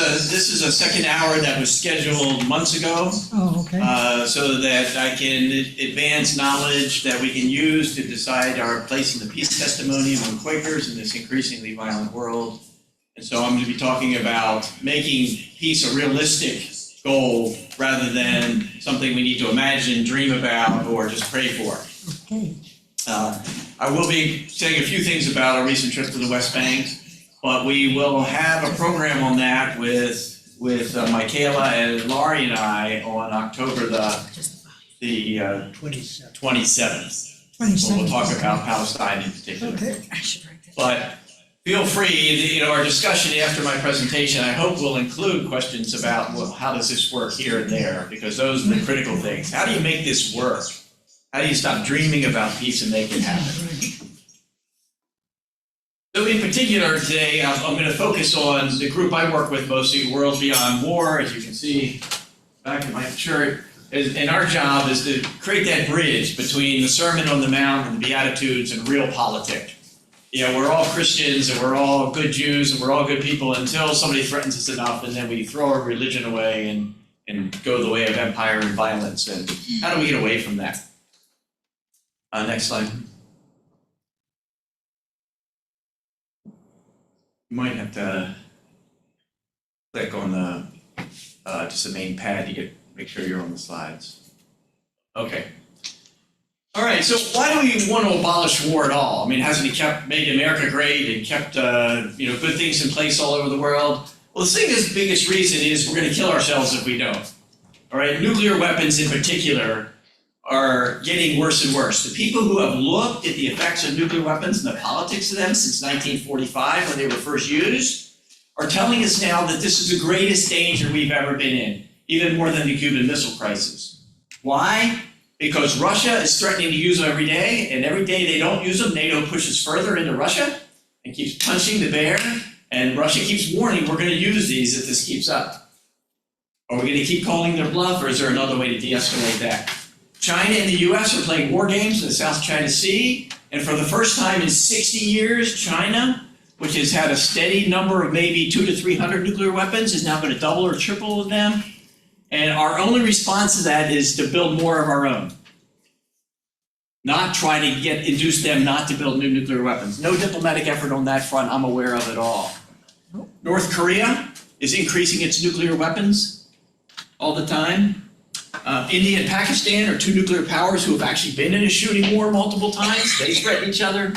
is a second hour that was scheduled months ago. Oh, okay. So that I can advance knowledge that we can use to decide our place in the peace testimony among Quakers in this increasingly violent world. And so I'm going to be talking about making peace a realistic goal rather than something we need to imagine, dream about, or just pray for. Okay. I will be saying a few things about our recent trip to the West Bank, but we will have a program on that with Michaela and Laurie and I on October the 27th. We'll talk about Palestine in particular. Okay. But feel free, our discussion after my presentation, I hope will include questions about, well, how does this work here and there? Because those are the critical things. How do you make this work? How do you stop dreaming about peace and make it happen? So in particular today, I'm going to focus on the group I work with mostly, World Beyond War, as you can see back in my shirt. And our job is to create that bridge between the Sermon on the Mount and the Beatitudes and real politics. We're all Christians and we're all good Jews and we're all good people until somebody threatens us enough, and then we throw our religion away and go the way of empire and violence. And how do we get away from that? Next slide. You might have to click on the just the main pad to make sure you're on the slides. Okay. All right. So why do we want to abolish war at all? I mean, hasn't he made America great and kept good things in place all over the world? Well, the biggest reason is we're going to kill ourselves if we don't. All right. Nuclear weapons in particular are getting worse and worse. The people who have looked at the effects of nuclear weapons and the politics of them since 1945, when they were first used, are telling us now that this is the greatest danger we've ever been in, even more than the Cuban Missile Crisis. Why? Because Russia is threatening to use them every day, and every day they don't use them, NATO pushes further into Russia and keeps punching the bear, and Russia keeps warning, we're going to use these if this keeps up. Are we going to keep calling their bluff, or is there another way to de-escalate that? China and the US are playing war games in the South China Sea, and for the first time in 60 years, China, which has had a steady number of maybe 200 to 300 nuclear weapons, is now going to double or triple them. And our only response to that is to build more of our own. Not try to induce them not to build new nuclear weapons. No diplomatic effort on that front I'm aware of at all. North Korea is increasing its nuclear weapons all the time. India and Pakistan are two nuclear powers who have actually been in a shooting war multiple times. They threaten each other.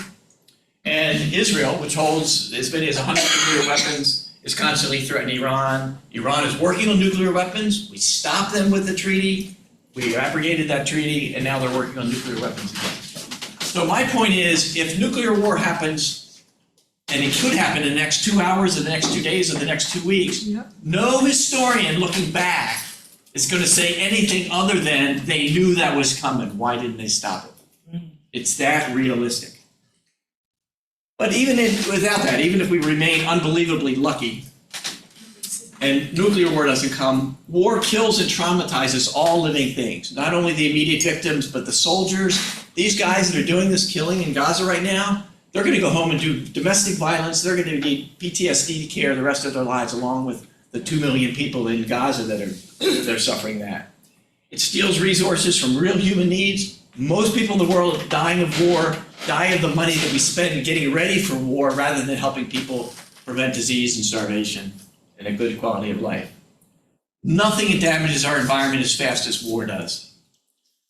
And Israel, which holds as many as 100 nuclear weapons, is constantly threatening Iran. Iran is working on nuclear weapons. We stopped them with the treaty. We abrogated that treaty, and now they're working on nuclear weapons again. So my point is, if nuclear war happens, and it could happen in the next 2 hours, or the next 2 days, or the next 2 weeks, no historian looking back is going to say anything other than they knew that was coming. Why didn't they stop it? It's that realistic. But even without that, even if we remain unbelievably lucky and nuclear war doesn't come, war kills and traumatizes all living things, not only the immediate victims, but the soldiers. These guys that are doing this killing in Gaza right now, they're going to go home and do domestic violence. They're going to need PTSD care the rest of their lives, along with the 2 million people in Gaza that are suffering that. It steals resources from real human needs. Most people in the world dying of war die of the money that we spend getting ready for war rather than helping people prevent disease and starvation and a good quality of life. Nothing damages our environment as fast as war does.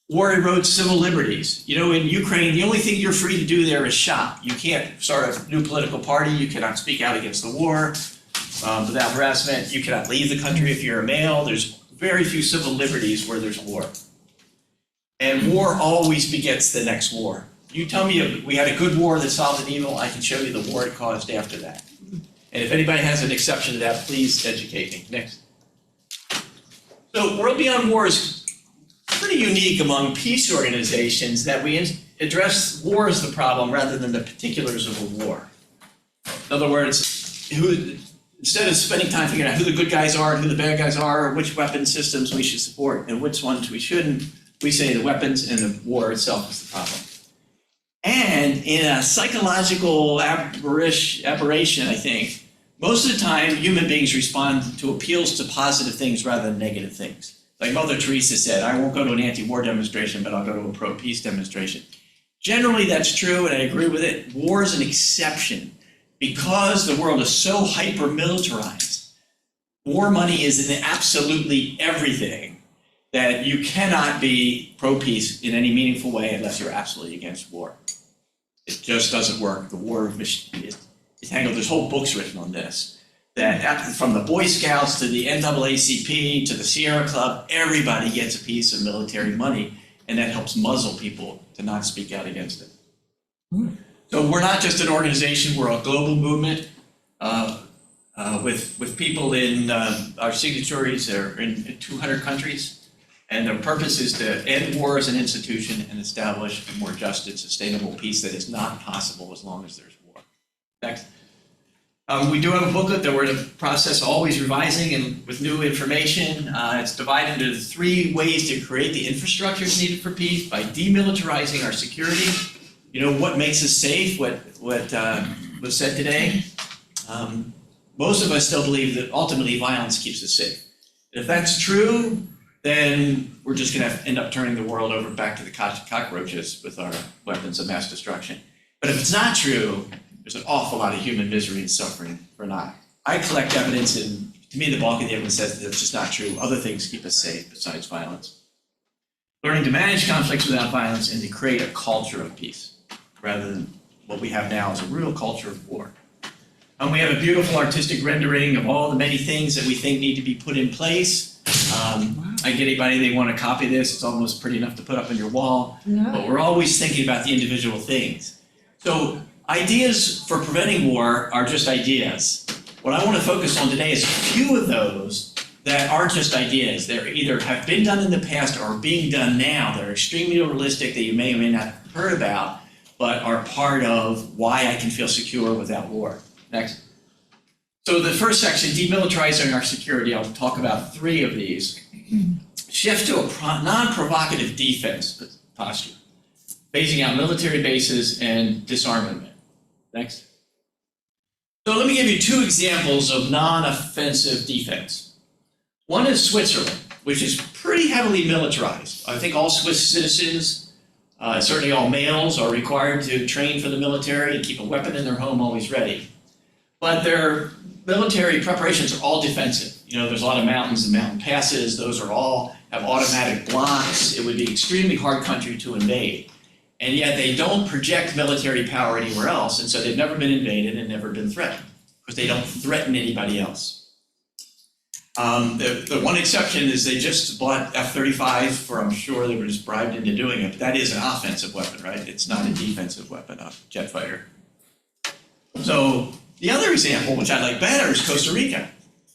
War erodes civil liberties. In Ukraine, the only thing you're free to do there is shop. You can't start a new political party. You cannot speak out against the war without harassment. You cannot leave the country if you're a male. There's very few civil liberties where there's war. And war always begets the next war. You tell me we had a good war that solved an evil, I can show you the war it caused after that. And if anybody has an exception to that, please educate me. Next. So World Beyond War is pretty unique among peace organizations that we address war as the problem rather than the particulars of a war. In other words, instead of spending time figuring out who the good guys are and who the bad guys are, or which weapon systems we should support and which ones we shouldn't, we say the weapons and the war itself is the problem. And in a psychological aberration, I think, Most of the time, human beings respond to appeals to positive things rather than negative things. Like Mother Teresa said, I won't go to an anti-war demonstration, but I'll go to a pro-peace demonstration. Generally, that's true, and I agree with it. War is an exception. Because the world is so hyper-militarized, war money is in absolutely everything, that you cannot be pro-peace in any meaningful way unless you're absolutely against war. It just doesn't work. The war of machine is tangled. There's whole books written on this. That from the Boy Scouts to the NAACP to the Sierra Club, everybody gets a piece of military money, and that helps muzzle people to not speak out against it. So we're not just an organization, we're a global movement with people in our signatories are in 200 countries. And their purpose is to end war as an institution and establish a more just and sustainable peace that is not possible as long as there's war. Next. We do have a booklet that we're in the process of always revising and with new information. It's divided into 3 ways to create the infrastructures needed for peace by demilitarizing our security. You know, what makes us safe, what was said today. Most of us still believe that ultimately violence keeps us safe. And if that's true, then we're just going to end up turning the world over back to the cockroaches with our weapons of mass destruction. But if it's not true, there's an awful lot of human misery and suffering for not. I collect evidence, and to me the bulk of the evidence says that it's just not true. Other things keep us safe besides violence. Learning to manage conflicts without violence and to create a culture of peace, rather than what we have now is a real culture of war. And we have a beautiful artistic rendering of all the many things that we think need to be put in place. I get anybody, they want to copy this, it's almost pretty enough to put up on your wall. No. But we're always thinking about the individual things. So ideas for preventing war are just ideas. What I want to focus on today is a few of those that aren't just ideas. They either have been done in the past or are being done now. They're extremely realistic that you may or may not have heard about, but are part of why I can feel secure without war. Next. So the first section, demilitarizing our security, I'll talk about 3 of these. Shift to a non-provocative defense posture, phasing out military bases and disarmament. Next. So let me give you 2 examples of non-offensive defense. One is Switzerland, which is pretty heavily militarized. I think all Swiss citizens, certainly all males, are required to train for the military and keep a weapon in their home always ready. But their military preparations are all defensive. You know, there's a lot of mountains and mountain passes. Those are all have automatic blocks. It would be extremely hard country to invade. And yet they don't project military power anywhere else, and so they've never been invaded and never been threatened, because they don't threaten anybody else. The one exception is they just bought F-35s for, I'm sure they were just bribed into doing it, but that is an offensive weapon, right? It's not a defensive weapon, a jet fighter. So the other example, which I like better, is Costa Rica.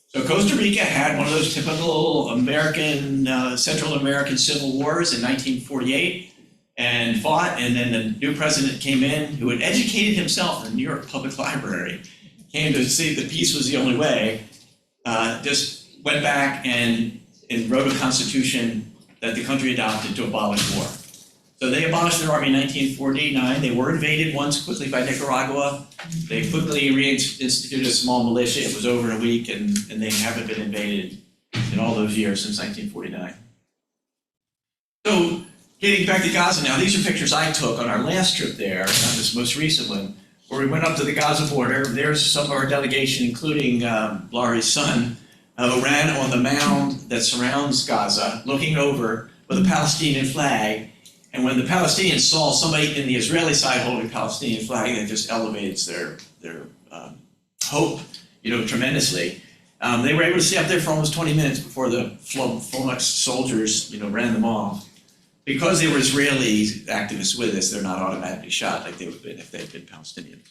So Costa Rica had one of those typical American, Central American civil wars in 1948 and fought, and then the new president came in who had educated himself in the New York Public Library, came to see that peace was the only way, just went back and wrote a constitution that the country adopted to abolish war. So they abolished their army in 1949. They were invaded once quickly by Nicaragua. They quickly reinstituted a small militia. It was over in a week, and they haven't been invaded in all those years since 1949. So getting back to Gaza now, these are pictures I took on our last trip there, not this most recent one, where we went up to the Gaza border. There's some of our delegation, including Laurie's son, who ran on the mound that surrounds Gaza, looking over with a Palestinian flag. And when the Palestinians saw somebody in the Israeli side holding a Palestinian flag, that just elevates their hope, tremendously. They were able to stay up there for almost 20 minutes before the flummoxed soldiers, ran them off. Because they were Israeli activists with us, they're not automatically shot like they would have been if they had been Palestinians.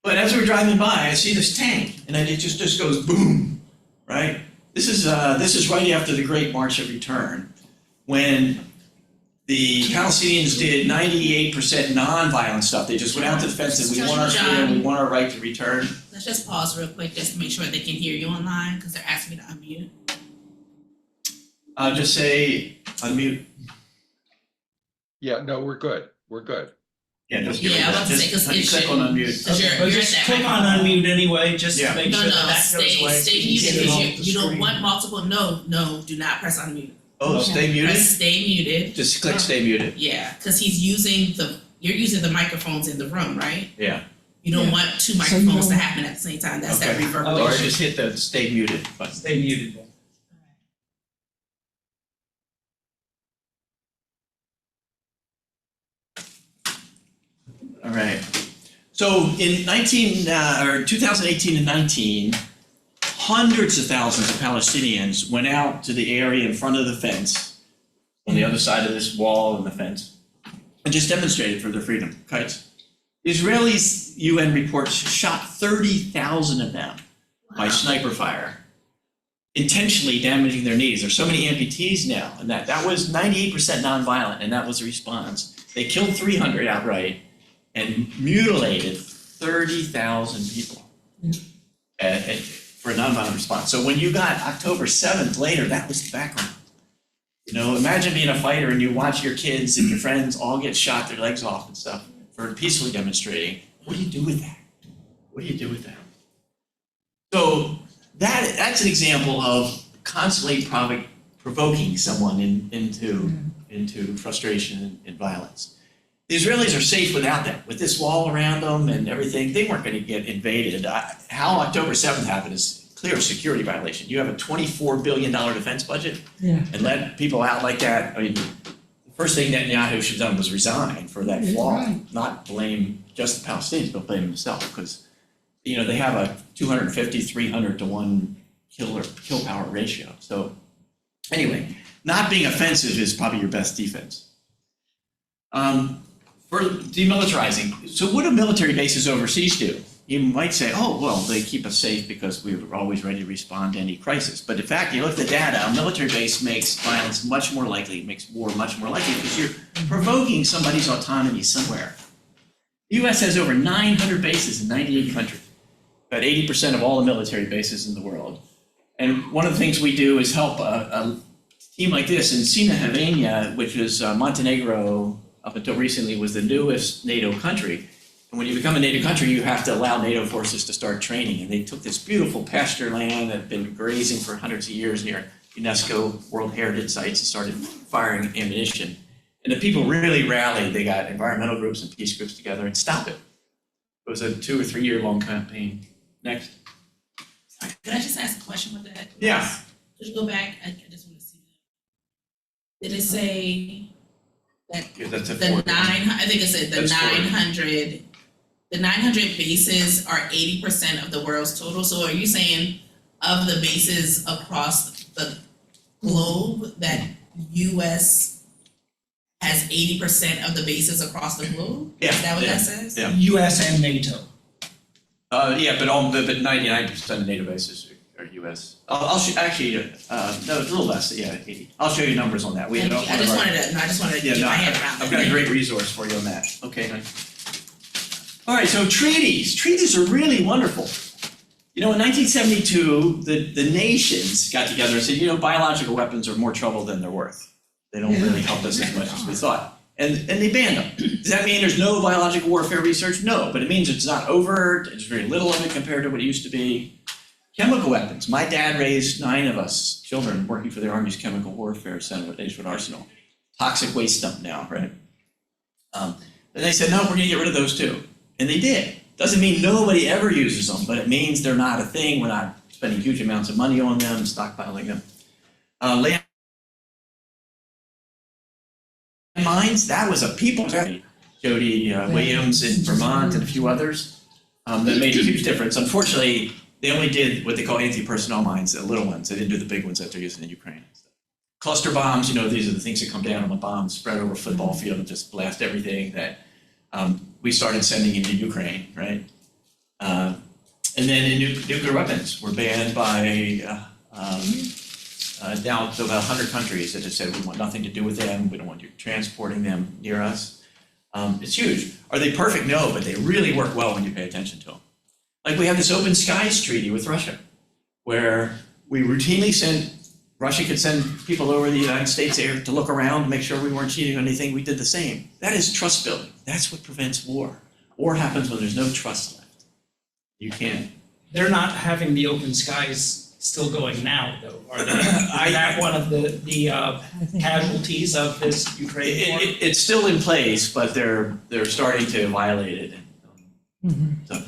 But as we were driving by, I see this tank, and it just goes boom, right? This is right after the Great March of Return, when the Palestinians did 98% non-violent stuff. They just went out to the fence and we want our freedom, we want our right to return. Let's just pause real quick just to make sure they can hear you online, because they're asking me to unmute. Just say unmute. Yeah, no, we're good. We're good. Yeah, just give it Yeah, I was about to say, just 'cause it click on unmute. Cause you're But at just that click on microphone. unmute anyway, just Yeah. to make No, sure no, that goes away. stay You muted, get it off if the you don't screen. want multiple, no, do not press unmute. Oh, stay muted? Press stay muted, Just click stay muted. yeah, cause you're using the microphones in the room, right? Yeah. You don't Yeah. want two So you microphones to don't- happen at the same time, that's that Okay. Or reverberation. just hit the stay muted button. Stay muted then. All right. So in 2018 and 19, hundreds of thousands of Palestinians went out to the area in front of the fence, on the other side of this wall and the fence, and just demonstrated for their freedom. Kites. The Israelis, UN reports, shot 30,000 of them by sniper fire, intentionally damaging their knees. There's so many amputees now, and that was 98% nonviolent, and that was the response. They killed 300 outright and mutilated 30,000 people for a nonviolent response. So when you got October 7th later, that was the background. You know, imagine being a fighter and you watch your kids and your friends all get shot, their legs off and stuff for peacefully demonstrating. What do you do with that? What do you do with that? So that's an example of constantly provoking someone into frustration and violence. The Israelis are safe without that. With this wall around them and everything, they weren't going to get invaded. How October 7th happened is clear security violation. You have a $24 billion defense budget Yeah. and let people out like that. I mean, the first thing Netanyahu should have done was resign for that Yeah, flaw, right. not blame just the Palestinians, but blame himself, because you know they have a 250, 300 to 1 kill power ratio. So anyway, not being offensive is probably your best defense. For demilitarizing, so what do military bases overseas do? You might say, oh, well, they keep us safe because we were always ready to respond to any crisis. But in fact, you look at the data, a military base makes violence much more likely, makes war much more likely because you're provoking somebody's autonomy somewhere. The US has over 900 bases in 98 countries, about 80% of all the military bases in the world. And one of the things we do is help a team like this in Sina, which is Montenegro, up until recently was the newest NATO country. And when you become a NATO country, you have to allow NATO forces to start training. And they took this beautiful pasture land that had been grazing for hundreds of years near UNESCO World Heritage Sites and started firing ammunition. And the people really rallied. They got environmental groups and peace groups together and stopped it. It was a 2 or 3 year long campaign. Next. Sorry, could I just ask a question with that? Yeah. Could you go back, I just wanna see that. Did it say that Yeah, that's a the four. I think it said the That's four. 900 bases are 80% of the world's total, so are you saying of the bases across the globe that US has 80% of the bases across the globe? Yeah, Is that what yeah, that says? yeah. US and NATO. Yeah, but 99% of NATO bases are US. I'll actually, no, it's a little less, yeah, 80. I'll show you numbers on that. We Thank had you. I just wanted to Yeah, get no, my head around I've that. got a great resource for you on that. Okay, honey. All right, so treaties. Treaties are really wonderful. You know, in 1972, the nations got together and said, you know, biological weapons are more trouble than they're worth. They don't really help us as much as we thought. And they banned them. Does that mean there's no biological warfare research? No, but it means it's not overt, there's very little of it compared to what it used to be. Chemical weapons. My dad raised 9 of us children working for the Army's Chemical Warfare Center at Edgewood Arsenal. Toxic waste dump now, right? And they said, no, we're gonna get rid of those too. And they did. Doesn't mean nobody ever uses them, but it means they're not a thing. We're not spending huge amounts of money on them, stockpiling them. Landmines, that was a people's effort. Jody Williams in Vermont and a few others that made a huge difference. Unfortunately, they only did what they call anti-personnel mines, the little ones. They didn't do the big ones that they're using in Ukraine. Cluster bombs, you know, these are the things that come down on the bombs, spread over a football field and just blast everything that we started sending into Ukraine, right? And then nuclear weapons were banned by down to about 100 countries that have said we want nothing to do with them, we don't want you transporting them near us. It's huge. Are they perfect? No, but they really work well when you pay attention to them. Like we have this open skies treaty with Russia, where we routinely send Russia could send people over to the United States there to look around, to make sure we weren't cheating on anything. We did the same. That is trust building. That's what prevents war. War happens when there's no trust left. You can't. They're not having the open skies still going now, though, are they? Is that one of the casualties of this Ukraine war? It's still in place, but they're starting to violate it. So,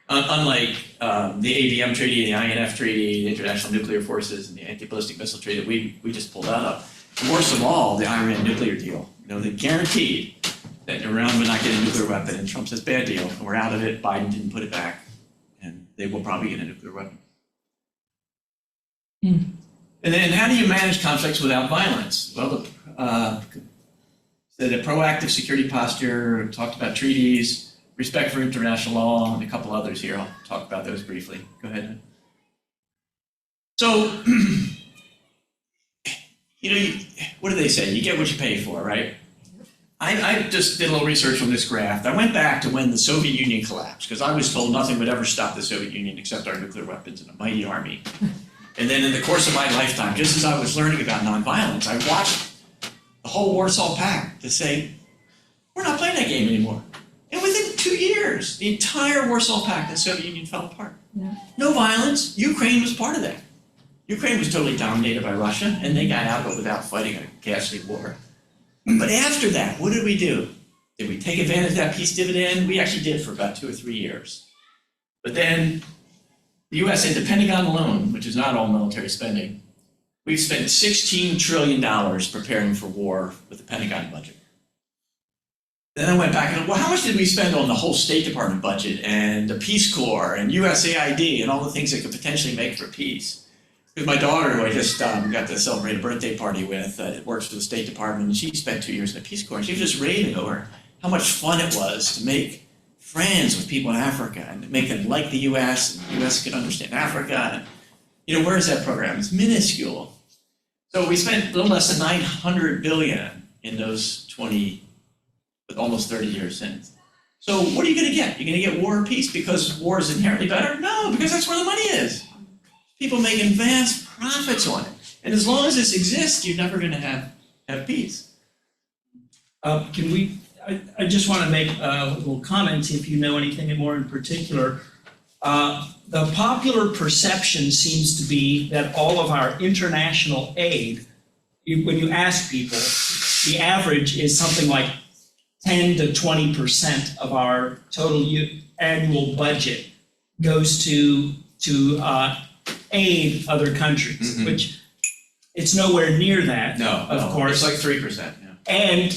unlike the ABM treaty, the INF treaty, the International Nuclear Forces, and the Anti-Ballistic Missile Treaty that we just pulled out of. And worst of all, the Iran nuclear deal. They guaranteed that Iran would not get a nuclear weapon, and Trump says bad deal, and we're out of it. Biden didn't put it back, and they will probably get a nuclear weapon. And then how do you manage conflicts without violence? Well, the proactive security posture, talked about treaties, respect for international law, and a couple others here. I'll talk about those briefly. Go ahead. So, what do they say? You get what you pay for, right? I just did a little research on this graph. I went back to when the Soviet Union collapsed, because I was told nothing would ever stop the Soviet Union except our nuclear weapons and a mighty army. And then in the course of my lifetime, just as I was learning about nonviolence, I watched the whole Warsaw Pact to say, we're not playing that game anymore. And within 2 years, the entire Warsaw Pact, the Soviet Union fell apart. Yeah. No violence. Ukraine was part of that. Ukraine was totally dominated by Russia, and they got out of it without fighting a ghastly war. But after that, what did we do? Did we take advantage of that peace dividend? We actually did for about 2 or 3 years. But then the US and the Pentagon alone, which is not all military spending, we've spent $16 trillion preparing for war with the Pentagon budget. Then I went back and, well, how much did we spend on the whole State Department budget and the Peace Corps and USAID and all the things that could potentially make for peace? Because my daughter, who I just got to celebrate a birthday party with, works for the State Department, and she spent 2 years in the Peace Corps, and she was just raving over how much fun it was to make friends with people in Africa and to make them like the US, and the US could understand Africa. And, where is that program? It's minuscule. So we spent a little less than $900 billion in those with almost 30 years since. So what are you going to get? You're going to get war or peace because war is inherently better? No, because that's where the money is. People making vast profits on it. And as long as this exists, you're never going to have peace. I just want to make a little comment, if you know anything more in particular. The popular perception seems to be that all of our international aid, when you ask people, the average is something like 10 to 20% of our total annual budget goes to aid other countries, which it's nowhere near that. Of course, it's like 3%. Yeah. And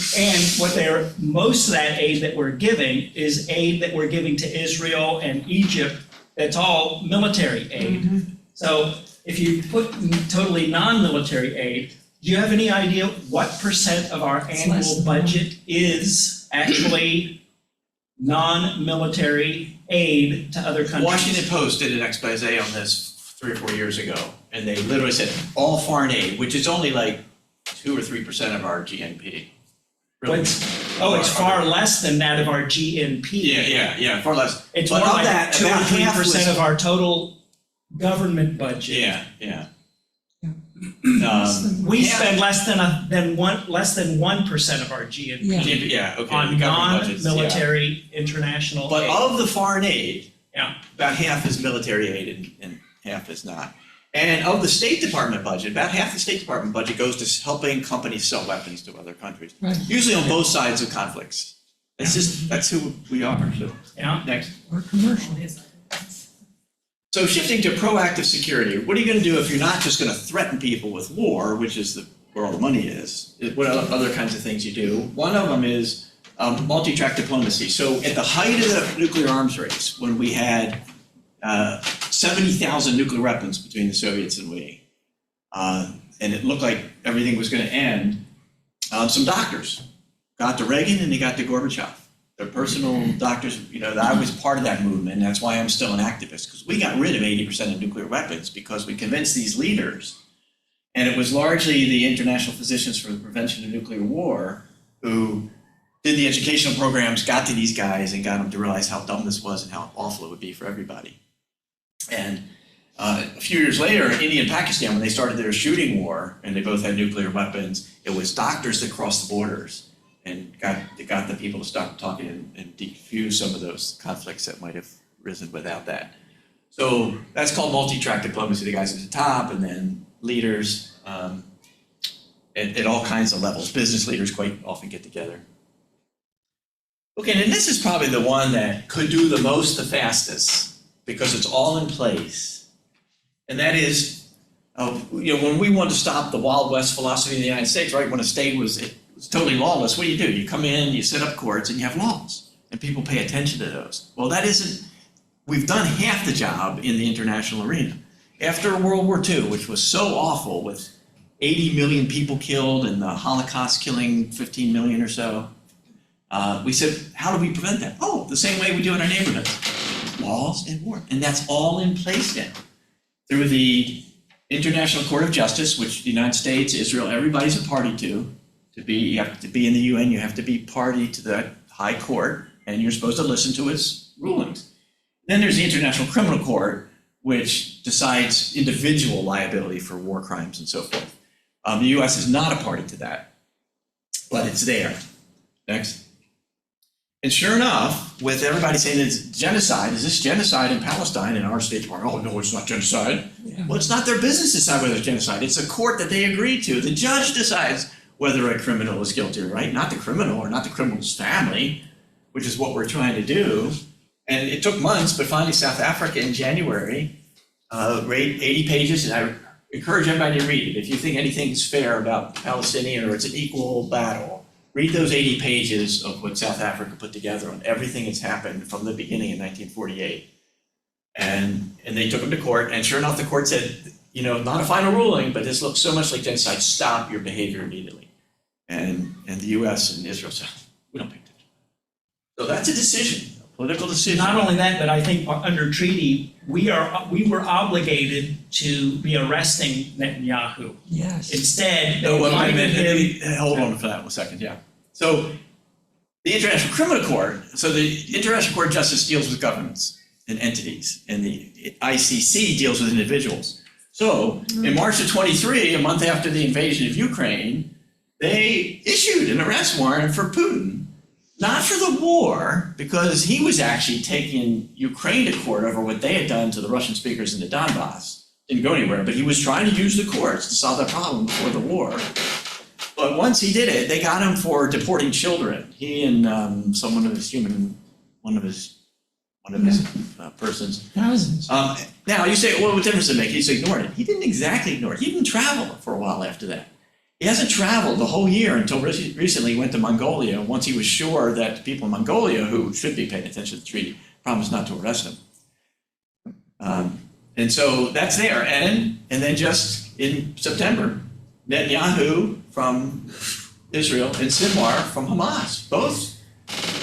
most of that aid that we're giving is aid that we're giving to Israel and Egypt. That's all military aid. So if you put totally non-military aid, do you have any idea what % of our annual budget is actually non-military aid to other countries? Washington Post did an expose on this 3 or 4 years ago, and they literally said all foreign aid, which is only like 2 or 3% of our GNP. Really? It's far less than that of our GNP. Yeah, far less. It's but more like that, 2 or 3% of our total government budget. Yeah. We spend less than 1% of our GNP on non-military international aid. But of the foreign aid, about half is military aid and half is not. And of the State Department budget, about half the State Department budget goes to helping companies sell weapons to other countries, usually on both sides of conflicts. That's who we are. So, next. Or commercial. So shifting to proactive security, what are you going to do if you're not just going to threaten people with war, which is where all the money is? What are other kinds of things you do? One of them is multi-track diplomacy. So at the height of the nuclear arms race, when we had 70,000 nuclear weapons between the Soviets and we, and it looked like everything was going to end, some doctors got to Reagan and they got to Gorbachev. They're personal doctors, I was part of that movement, and that's why I'm still an activist, because we got rid of 80% of nuclear weapons because we convinced these leaders, and it was largely the International Physicians for the Prevention of Nuclear War who did the educational programs, got to these guys, and got them to realize how dumb this was and how awful it would be for everybody. And A few years later, India and Pakistan, when they started their shooting war, and they both had nuclear weapons, it was doctors that crossed the borders and got the people to stop talking and defuse some of those conflicts that might have risen without that. So that's called multi-track diplomacy. The guys at the top, and then leaders at all kinds of levels. Business leaders quite often get together. Okay, and this is probably the one that could do the most the fastest because it's all in place. And that is, when we wanted to stop the Wild West philosophy in the United States, right? When a state was totally lawless, what do? You come in, you set up courts, and you have laws, and people pay attention to those. Well, that isn't. We've done half the job in the international arena. After World War II, which was so awful, with 80 million people killed and the Holocaust killing 15 million or so, we said, how do we prevent that? Oh, the same way we do in our neighborhoods. Laws and war. And that's all in place now. Through the International Court of Justice, which the United States, Israel, everybody's a party to. You have to be in the UN, you have to be party to the high court, and you're supposed to listen to its rulings. Then there's the International Criminal Court, which decides individual liability for war crimes and so forth. The US is not a party to that, but it's there. Next. And sure enough, with everybody saying it's genocide, is this genocide in Palestine? And our State Department, oh no, it's not genocide. Yeah. Well, it's not their business to decide whether it's genocide. It's a court that they agree to. The judge decides whether a criminal is guilty, right? Not the criminal or not the criminal's family, which is what we're trying to do. And it took months, but finally South Africa in January, read 80 pages, and I encourage everybody to read it. If you think anything's fair about Palestinian or it's an equal battle, read those 80 pages of what South Africa put together on everything that's happened from the beginning in 1948. And they took them to court, and sure enough, the court said, not a final ruling, but this looks so much like genocide, stop your behavior immediately. And the US and Israel said, we don't pay attention. So that's a decision. Political decision. Not only that, but I think under treaty, we were obligated to be arresting Netanyahu. Yes. Instead, hold on for that 1 second, yeah. So the International Criminal Court, the International Court of Justice deals with governments and entities, and the ICC deals with individuals. So in March of 23, a month after the invasion of Ukraine, they issued an arrest warrant for Putin. Not for the war, because he was actually taking Ukraine to court over what they had done to the Russian speakers in the Donbass. Didn't go anywhere, but he was trying to use the courts to solve that problem before the war. But once he did it, they got him for deporting children. He and one of his persons. Thousands. Now you say, well, what difference does it make? He's ignored it. He didn't exactly ignore it. He didn't travel for a while after that. He hasn't traveled the whole year until recently he went to Mongolia. Once he was sure that the people in Mongolia, who should be paying attention to the treaty, promised not to arrest him. And so that's there. And then just in September, Netanyahu from Israel and Sinwar from Hamas, both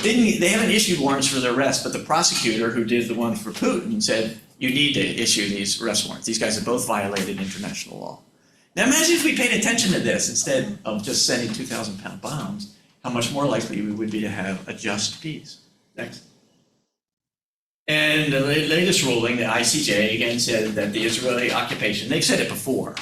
they haven't issued warrants for their arrest, but the prosecutor who did the one for Putin said, you need to issue these arrest warrants. These guys have both violated international law. Now imagine if we paid attention to this instead of just sending 2,000-pound bombs, how much more likely we would be to have a just peace. Next. And the latest ruling, the ICJ, again said that the Israeli occupation, they've said it before.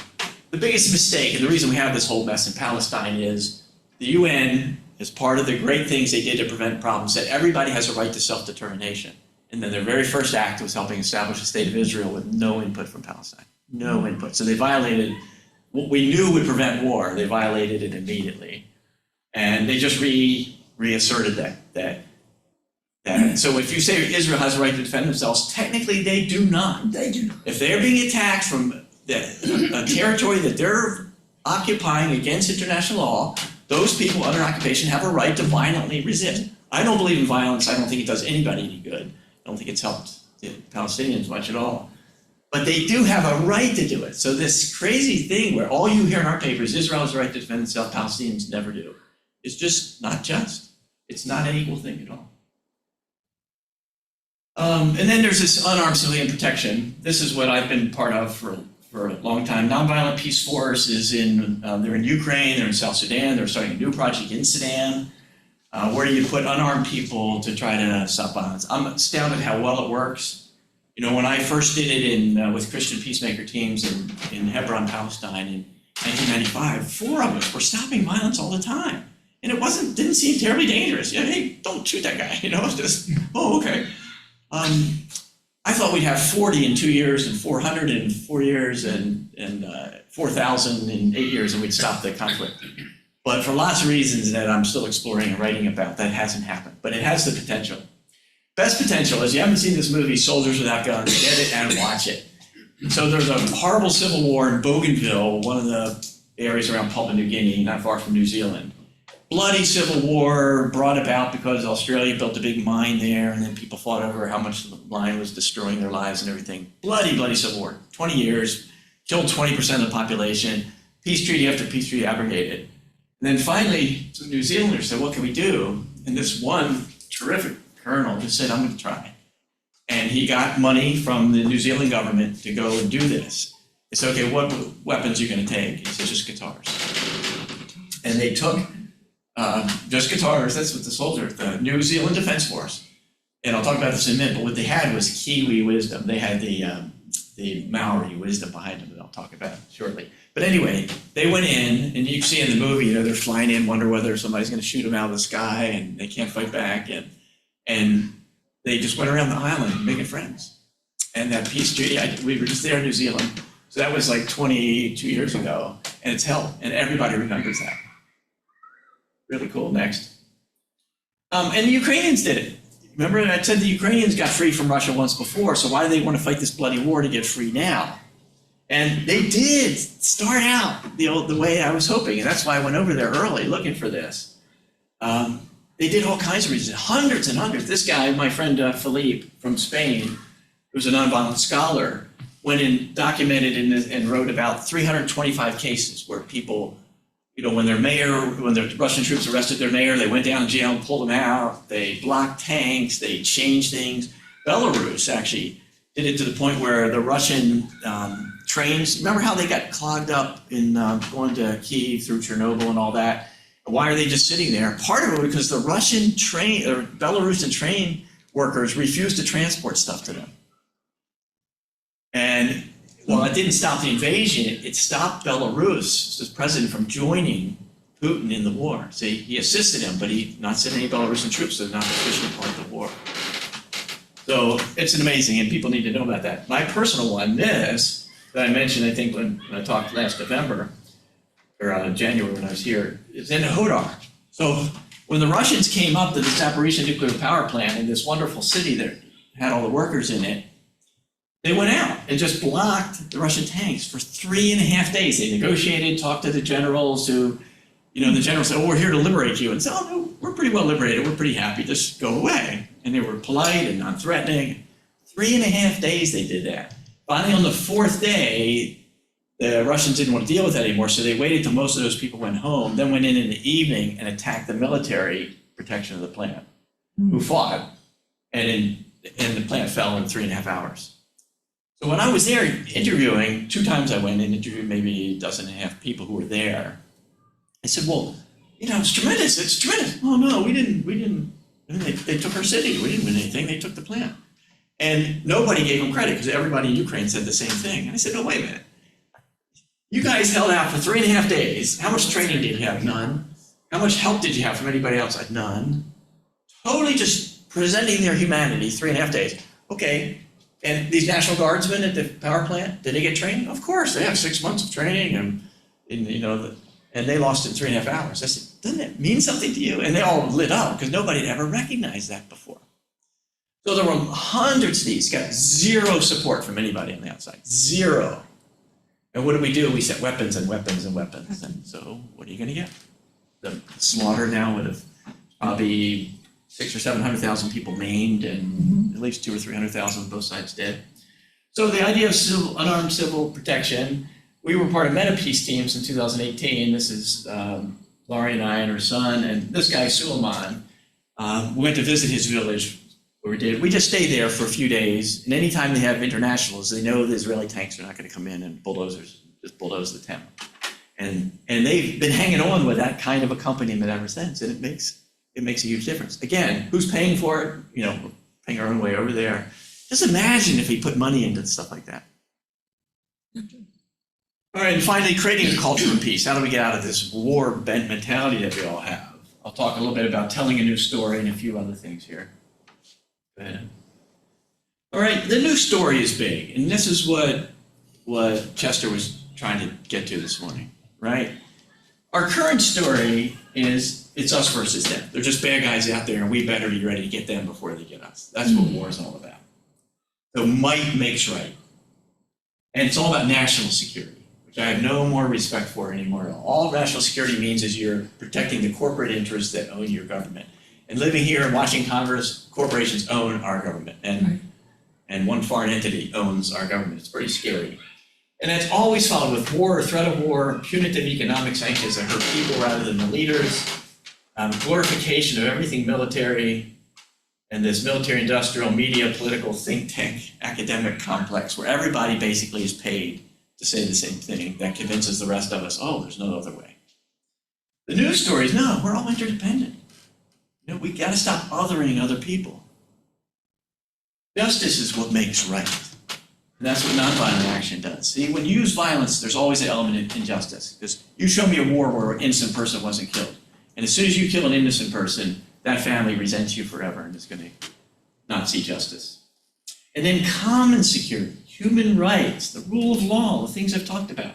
The biggest mistake, and the reason we have this whole mess in Palestine is the UN, as part of the great things they did to prevent problems, said everybody has a right to self-determination. And then their very first act was helping establish a state of Israel with no input from Palestine. No input. So they violated what we knew would prevent war. They violated it immediately. And they just reasserted that. So if you say Israel has a right to defend themselves, technically they do not. They do not. If they're being attacked from a territory that they're occupying against international law, those people under occupation have a right to violently resist. I don't believe in violence. I don't think it does anybody any good. I don't think it's helped the Palestinians much at all. But they do have a right to do it. So this crazy thing where all you hear in our papers, Israel has a right to defend itself, Palestinians never do, is just not just. It's not an equal thing at all. And then there's this unarmed civilian protection. This is what I've been part of for a long time. Nonviolent Peace Force is they're in Ukraine, they're in South Sudan, they're starting a new project in Sudan, where you put unarmed people to try to stop violence. I'm astounded how well it works. You know, when I first did it in with Christian peacemaker teams in Hebron, Palestine in 1995, 4 of us were stopping violence all the time. And it didn't seem terribly dangerous. Yeah, hey, don't shoot that guy, you know, it's just, oh, okay. I thought we'd have 40 in 2 years and 400 in 4 years and 4,000 in 8 years, and we'd stop the conflict. But for lots of reasons that I'm still exploring and writing about, that hasn't happened. But it has the potential. Best potential is, you haven't seen this movie, Soldiers Without Guns, get it and watch it. So there's a horrible civil war in Bougainville, one of the areas around Papua New Guinea, not far from New Zealand. Bloody civil war brought about because Australia built a big mine there, and then people fought over how much the mine was destroying their lives and everything. Bloody civil war, 20 years, killed 20% of the population, peace treaty after peace treaty abrogated. And then finally, some New Zealanders said, what can we do? And this one terrific colonel just said, I'm going to try. And he got money from the New Zealand government to go and do this. He said, okay, what weapons are you going to take? He said, just guitars. And they took just guitars. That's what the New Zealand Defense Force. And I'll talk about this in a minute, but what they had was Kiwi wisdom. They had the Maori wisdom behind them that I'll talk about shortly. But anyway, they went in, and you see in the movie, you know, they're flying in, wonder whether somebody's going to shoot them out of the sky, and they can't fight back. And they just went around the island making friends. And that peace treaty, we were just there in New Zealand. So that was like 22 years ago, and it's held, and everybody remembers that. Really cool. Next. And the Ukrainians did it. Remember, I said the Ukrainians got free from Russia once before, so why do they want to fight this bloody war to get free now? And they did start out the way I was hoping, and that's why I went over there early looking for this. They did all kinds of reasons, hundreds and hundreds. This guy, my friend Philippe from Spain, who's a nonviolent scholar, went and documented and wrote about 325 cases where people, you know, when the Russian troops arrested their mayor, they went down to jail and pulled them out. They blocked tanks, they changed things. Belarus actually did it to the point where the Russian trains, remember how they got clogged up in going to Kyiv through Chernobyl and all that? Why are they just sitting there? Part of it because the Russian train or Belarusian train workers refused to transport stuff to them. And while it didn't stop the invasion, it stopped Belarus's president from joining Putin in the war. See, he assisted him, but he not sent any Belarusian troops, so not officially part of the war. So it's amazing, and people need to know about that. My personal one, this, that I mentioned, I think, when I talked last November, or January when I was here, is in Hodar. So when the Russians came up to the Zaporizhzhia nuclear power plant in this wonderful city that had all the workers in it, they went out and just blocked the Russian tanks for 3.5 days. They negotiated, talked to the generals who, you know, the generals said, oh, we're here to liberate you. And said, oh, no, we're pretty well liberated. We're pretty happy. Just go away. And they were polite and non-threatening. 3.5 days they did that. Finally, on the 4th day, the Russians didn't want to deal with that anymore, so they waited till most of those people went home, then went in the evening and attacked the military protection of the plant, who fought, and the plant fell in 3.5 hours. So when I was there interviewing, 2 times I went and interviewed maybe 12.5 people who were there. I said, well, you know, it's tremendous. Oh no, we didn't. They took our city. We didn't win anything. They took the plant. And nobody gave them credit because everybody in Ukraine said the same thing. And I said, no, wait a minute. You guys held out for 3.5 days. How much training did you have? None. How much help did you have from anybody else? None. Totally just presenting their humanity, 3.5 days. Okay. And these National Guardsmen at the power plant, did they get training? Of course, they have 6 months of training, and you know, and they lost in 3.5 hours. I said, doesn't it mean something to you? And they all lit up because nobody had ever recognized that before. So there were hundreds of these, got zero support from anybody on the outside, zero. And what do? We sent weapons and weapons and weapons. And so what are you going to get? The slaughter now would have probably 600,000 or 700,000 people maimed and at least 200,000 or 300,000 on both sides dead. So the idea of unarmed civil protection, we were part of Meta Peace teams in 2018. This is Laurie and I and her son, and this guy, Suleiman. We went to visit his village where we just stayed there for a few days. And anytime they have internationals, they know the Israeli tanks are not going to come in and bulldozers just bulldoze the town. And they've been hanging on with that kind of accompaniment ever since, and it makes a huge difference. Again, who's paying for it? You know, we're paying our own way over there. Just imagine if he put money into stuff like that. All right, and finally, creating a culture of peace. How do we get out of this war-bent mentality that we all have? I'll talk a little bit about telling a new story and a few other things here. Go ahead. All right, the new story is big, and this is what Chester was trying to get to this morning, right? Our current story is it's us versus them. They're just bad guys out there, and we better be ready to get them before they get us. That's what war is all about. So might makes right. And it's all about national security, which I have no more respect for anymore. All national security means is you're protecting the corporate interests that own your government. And living here and watching Congress, corporations own our government. And one foreign entity owns our government. It's pretty scary. And that's always followed with war or threat of war, punitive economic sanctions that hurt people rather than the leaders, glorification of everything military, and this military-industrial media, political think tank, academic complex where everybody basically is paid to say the same thing that convinces the rest of us, oh, there's no other way. The news story is, no, we're all interdependent. You know, we got to stop othering other people. Justice is what makes right. And that's what nonviolent action does. See, when you use violence, there's always an element of injustice. Because you show me a war where an innocent person wasn't killed. And as soon as you kill an innocent person, that family resents you forever and is going to not see justice. And then common security, human rights, the rule of law, the things I've talked about.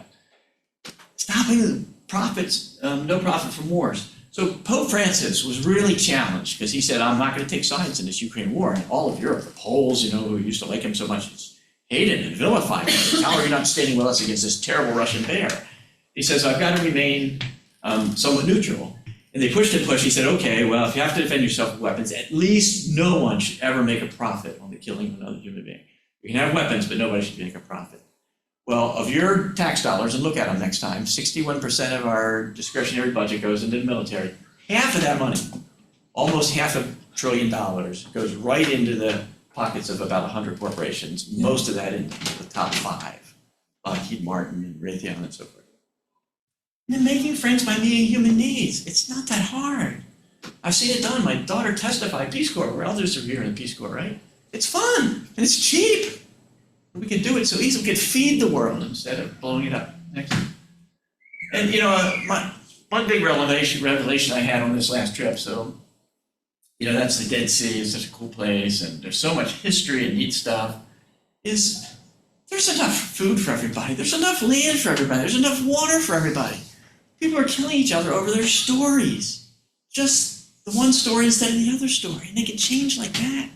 Stopping the profits, no profit from wars. So Pope Francis was really challenged because he said, I'm not going to take sides in this Ukraine war. And all of Europe, the Poles, you know, who used to like him so much, hated and vilified him. How are you not standing with us against this terrible Russian bear? He says, I've got to remain somewhat neutral. And they pushed and pushed. He said, okay, well, if you have to defend yourself with weapons, at least no one should ever make a profit on the killing of another human being. You can have weapons, but nobody should make a profit. Well, of your tax dollars, and look at them next time, 61% of our discretionary budget goes into the military. Half of that money, almost $500 billion, goes right into the pockets of about 100 corporations, most of that in the top 5, Lockheed Martin and Raytheon and so forth. And then making friends by meeting human needs. It's not that hard. I've seen it done. My daughter testified Peace Corps. We're elders are here in the Peace Corps, right? It's fun, and it's cheap. We can do it so easily. We can feed the world instead of blowing it up. Next. And you know, one big revelation I had on this last trip, so, you know, that's the Dead Sea. It's such a cool place, and there's so much history and neat stuff, is there's enough food for everybody. There's enough land for everybody. There's enough water for everybody. People are killing each other over their stories. Just the one story instead of the other story. And they can change like that.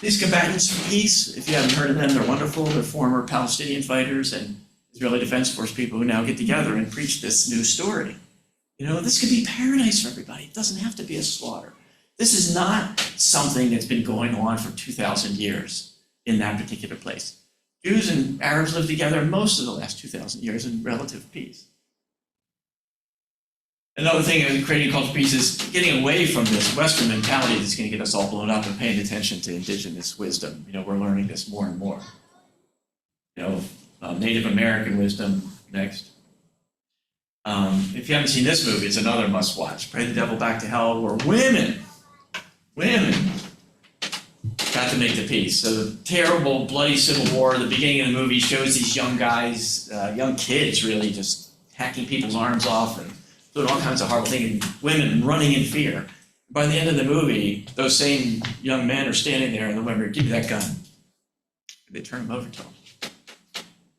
These combatants for peace, if you haven't heard of them, they're wonderful. They're former Palestinian fighters and Israeli Defense Force people who now get together and preach this new story. You know, this could be paradise for everybody. It doesn't have to be a slaughter. This is not something that's been going on for 2,000 years in that particular place. Jews and Arabs lived together most of the last 2,000 years in relative peace. Another thing in creating cultural peace is getting away from this Western mentality that's going to get us all blown up and paying attention to indigenous wisdom. You know, we're learning this more and more. You know, Native American wisdom, next. If you haven't seen this movie, it's another must-watch. Pray the Devil Back to Hell, where women got to make the peace. So the terrible, bloody Civil War, the beginning of the movie shows these young guys, young kids really, just hacking people's arms off and doing all kinds of horrible things, and women running in fear. By the end of the movie, those same young men are standing there, and the women are, give me that gun. And they turn them over to them.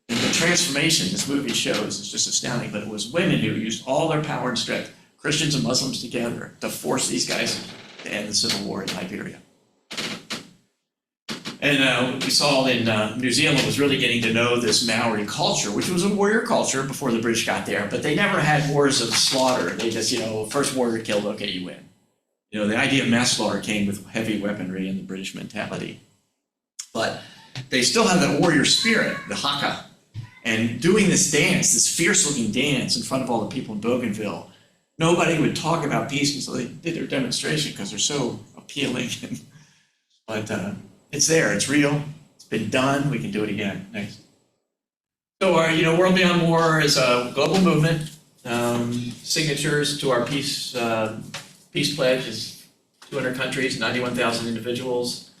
And the transformation this movie shows is just astounding, but it was women who used all their power and strength, Christians and Muslims together, to force these guys to end the Civil War in Liberia. And we saw in New Zealand was really getting to know this Maori culture, which was a warrior culture before the British got there, but they never had wars of slaughter. They just, you know, first warrior killed, okay, you win. You know, the idea of mass slaughter came with heavy weaponry and the British mentality. But they still have that warrior spirit, the haka, and doing this dance, this fierce-looking dance in front of all the people in Bougainville. Nobody would talk about peace until they did their demonstration because they're so appealing. But it's there, it's real, it's been done, we can do it again. Next. So our, you know, World Beyond War is a global movement. Signatures to our peace pledge is 200 countries, 91,000 individuals.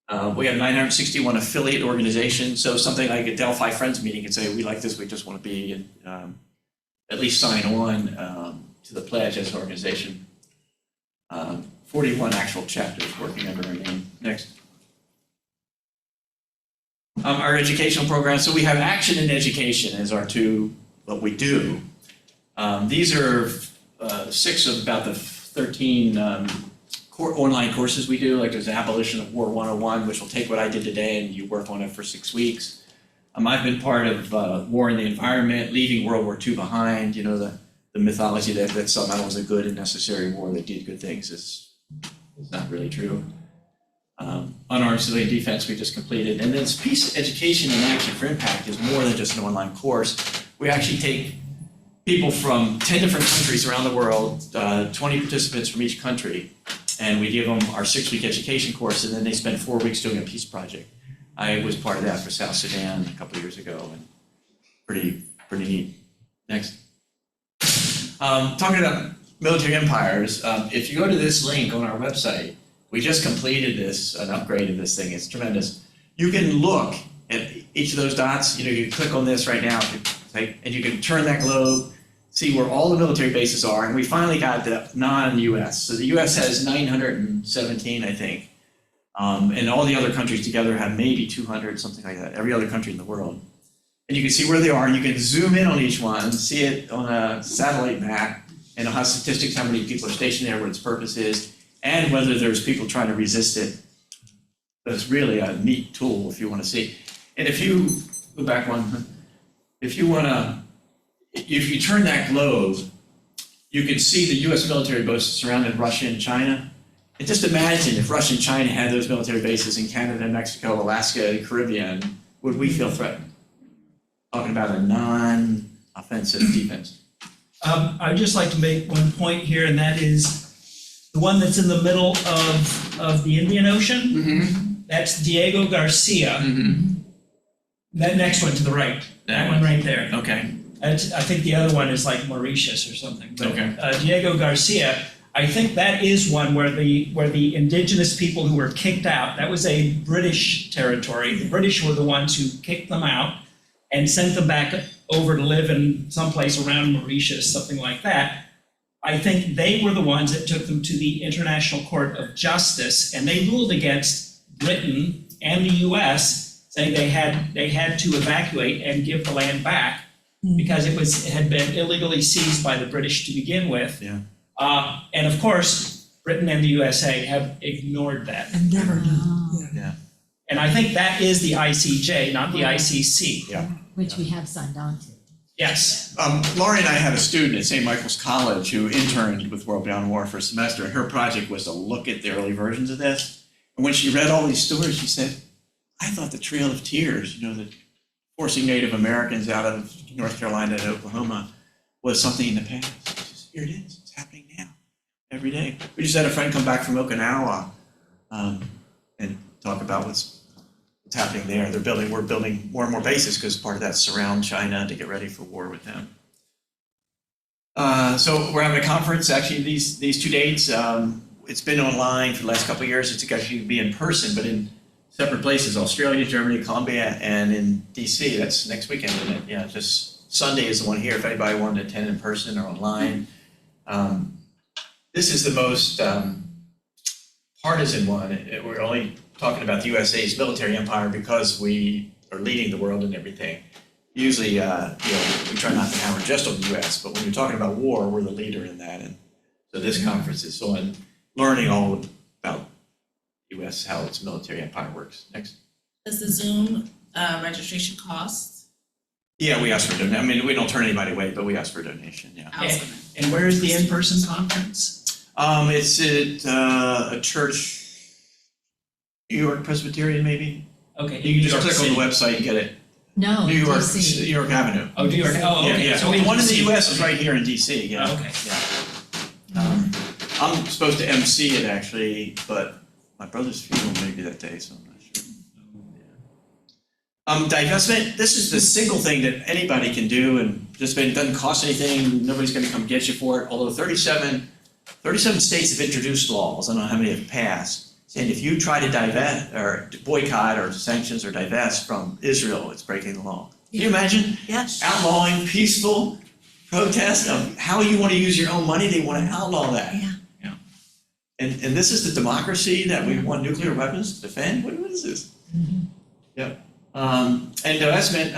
We have 961 affiliate organizations, so something like a Delphi Friends meeting can say, we like this, we just want to be, at least sign on to the pledge as an organization. 41 actual chapters working under our name. Next. Our educational program, so we have action and education as our two, what we do. These are 6 of about the 13 online courses we do, like there's Abolition of War 101, which will take what I did today and you work on it for 6 weeks. I've been part of War in the Environment, Leaving World War II Behind, the mythology that somehow was a good and necessary war that did good things is not really true. Unarmed Civilian Defense we just completed. And then Peace Education and Action for Impact is more than just an online course. We actually take people from 10 different countries around the world, 20 participants from each country, and we give them our 6-week education course, and then they spend 4 weeks doing a peace project. I was part of that for South Sudan a couple of years ago, and pretty neat. Next. Talking about military empires, if you go to this link on our website, we just completed this, an upgrade of this thing, it's tremendous. You can look at each of those dots, you click on this right now, and you can turn that globe, see where all the military bases are, and we finally got the non-US. So the US has 917, I think, and all the other countries together have maybe 200, something like that, every other country in the world. And you can see where they are, and you can zoom in on each one, see it on a satellite map, and it'll have statistics, how many people are stationed there, what its purpose is, and whether there's people trying to resist it. So it's really a neat tool if you want to see. And if you, go back one, if you turn that globe, you can see the US military bases surrounding Russia and China. And just imagine if Russia and China had those military bases in Canada, Mexico, Alaska, and Caribbean, would we feel threatened? Talking about a non-offensive defense. I'd just like to make one point here, and that is the one that's in the middle of the Indian Ocean. Mm-hmm. That's Diego Garcia. Mm-hmm. That next one to the right, that one right there. Okay. I think the other one is like Mauritius or something. But, Okay. Diego Garcia, I think that is one where the indigenous people who were kicked out, that was a British territory. The British were the ones who kicked them out and sent them back over to live in someplace around Mauritius, something like that. I think they were the ones that took them to the International Court of Justice, and they ruled against Britain and the US, saying they had to evacuate and give the land back because it had been illegally seized by the British to begin with. Yeah. And of course, Britain and the USA have ignored that. And never done, Yeah. And I think that is the ICJ, not the ICC. Yeah. which we have signed on to. Yes. Laurie and I had a student at St. Michael's College who interned with World Beyond War for a semester, and her project was to look at the early versions of this. And when she read all these stories, she said, I thought the Trail of Tears, the forcing Native Americans out of North Carolina to Oklahoma, was something in the past. She says, here it is, it's happening now, every day. We just had a friend come back from Okinawa and talk about what's happening there. We're building more and more bases because part of that surround China to get ready for war with them. So we're having a conference, actually these 2 dates. It's been online for the last couple of years. It's actually be in person, but in separate places, Australia, Germany, Colombia, and in DC. That's next weekend, isn't it? Yeah, just Sunday is the one here if anybody wanted to attend in person or online. This is the most partisan one. We're only talking about the USA's military empire because we are leading the world in everything. Usually, we try not to hammer just on the US, but when you're talking about war, we're the leader in that. And so this conference is on learning all about US, how its military empire works. Next. Does the Zoom registration cost? Yeah, we ask for donation. I mean, we don't turn anybody away, but we ask for a donation, yeah. I was gonna- And where is the in-person conference? It's at a church, New York Presbyterian, maybe? Okay. You can just New York click on the City. website and get it. No, New York, DC. New York Avenue. Oh, New York, oh, Yeah, okay. yeah. So The one in the DC. US is right here in DC, yeah. Oh, okay. Yeah. I'm supposed to MC it actually, but my brother's funeral may be that day, so I'm not sure. Divestment, this is the single thing that anybody can do and just doesn't cost anything, nobody's gonna come get you for it, although 37 states have introduced laws, I don't know how many have passed, saying if you try to divest or boycott or sanctions or divest from Israel, it's breaking the law. Can you imagine Yes. outlawing peaceful protest of how you want to use your own money? They want to outlaw that. Yeah. And this is the democracy that we want nuclear weapons to defend? What is this? Yep. And that's meant,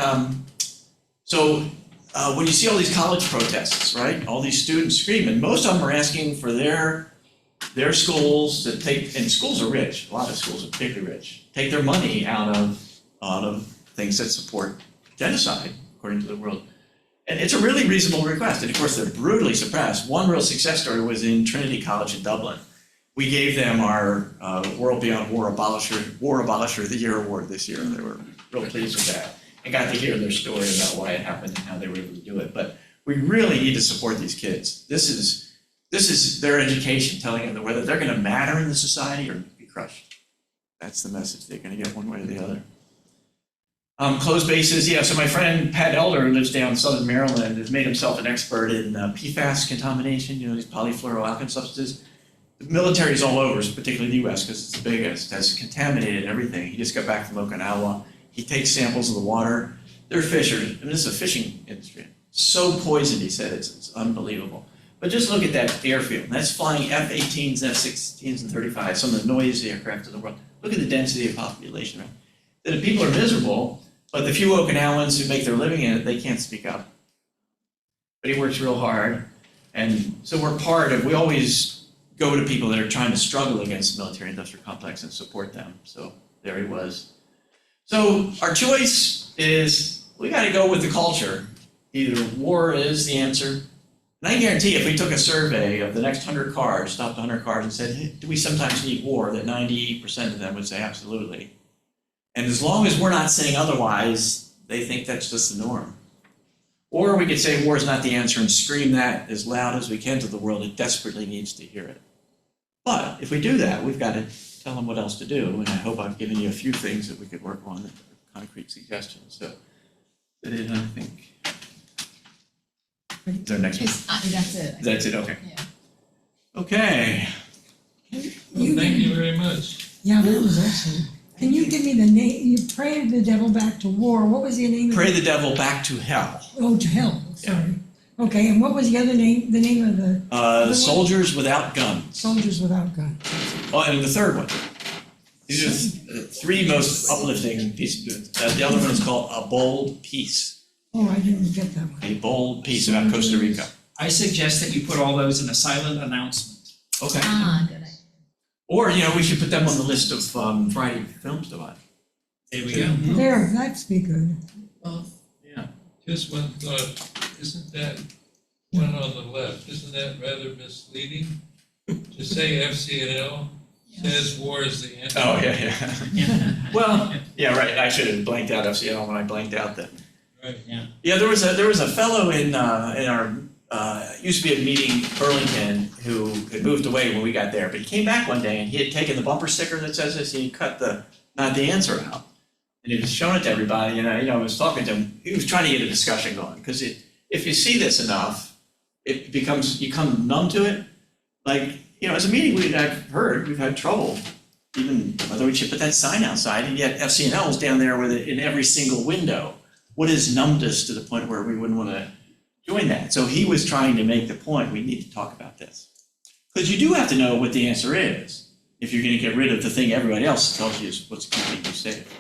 when you see all these college protests, right? All these students screaming, most of them are asking for their schools to take, and schools are rich, a lot of schools are particularly rich, take their money out of things that support genocide, according to the world. And it's a really reasonable request, and of course they're brutally suppressed. One real success story was in Trinity College in Dublin. We gave them our World Beyond War Abolisher of the Year award this year. They were real pleased with that and got to hear their story about why it happened and how they were able to do it. But we really need to support these kids. This is their education telling them whether they're going to matter in the society or be crushed. That's the message they're going to get one way or the other. Closed bases, yeah, so my friend Pat Elder, who lives down in southern Maryland, has made himself an expert in PFAS contamination, these polyfluoroalkyl substances. The military is all over, particularly the US, because it's the biggest, has contaminated everything. He just got back from Okinawa. He takes samples of the water. They're fishers, and this is a fishing industry. So poisoned, he said, it's unbelievable. But just look at that airfield. That's flying F-18s, F-16s, and 35s, some of the noisiest aircraft in the world. Look at the density of population, right? The people are miserable, but the few Okinawans who make their living in it, they can't speak up. But he works real hard. And so we always go to people that are trying to struggle against the military-industrial complex and support them. So there he was. So our choice is, we got to go with the culture. Either war is the answer. And I guarantee if we took a survey of the next 100 cars, stopped 100 cars and said, hey, do we sometimes need war, that 90% of them would say absolutely. And as long as we're not saying otherwise, they think that's just the norm. Or we could say war is not the answer and scream that as loud as we can to the world. It desperately needs to hear it. But if we do that, we've got to tell them what else to do. And I hope I've given you a few things that we could work on, that are concrete suggestions. So that is, I think. Is there next one? That's it. That's it, okay. Yeah. Okay. Well, thank you very much. Yeah, that was excellent. Can you give me the name? You prayed the devil back to war. What was the name? Pray the devil back to hell. Oh, to hell. Sorry. Okay, and what was the other name? The name of the The Soldiers Without Guns. Soldiers Without Guns. Oh, and the third one. These are the three most uplifting pieces. The other one is called A Bold Peace. Oh, I didn't get that one. A Bold Peace about Costa Rica. I suggest that you put all those in a silent announcement. Okay. Good idea. Or, we should put them on the list of Friday films to watch. There we go. There, that's be good. Yeah. Just one thought, isn't that one on the left, isn't that rather misleading? To say FCNL says war is the answer. Oh, yeah. Well, yeah, right. I should have blanked out FCL when I blanked out that. Right. Yeah, there was a fellow in our used to be a meeting in Burlington who had moved away when we got there, but he came back one day and he had taken the bumper sticker that says this, and he cut the not the answer out. And he was showing it to everybody, and I was talking to him. He was trying to get a discussion going, because if you see this enough, it becomes, you come numb to it. Like, as a meeting we've had trouble even whether we should put that sign outside, and yet FCNL is down there with it in every single window. What has numbed us to the point where we wouldn't want to join that? So he was trying to make the point, we need to talk about this. Because you do have to know what the answer is if you're going to get rid of the thing everybody else tells you is what's keeping you safe.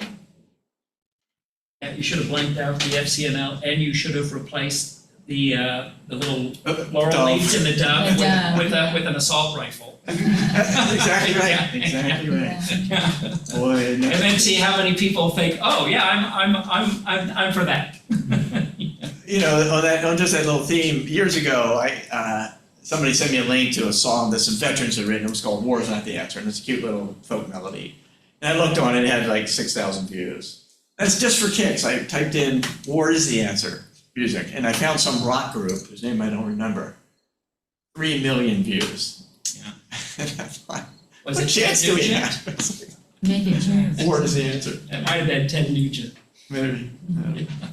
Yeah, you should have blanked out the FCNL, and you should have replaced the little laurel Dove. leaves in the dove The dove, with an assault rifle. Exactly right. Yeah. Exactly right. Yeah. Boy, And then see how many people think, oh yeah, I'm for that. On just that little theme, years ago, somebody sent me a link to a song that some veterans had written. It was called "War Is Not the Answer," and it's a cute little folk melody. And I looked on it; it had like 6,000 views. That's just for kicks. I typed in "War Is the Answer" music, and I found some rock group whose name I don't remember. 3 million views. Yeah. What Was it chance Ted do we Nugent? have? Maybe a chance. War is the answer. It might have been Ted Nugent. Maybe.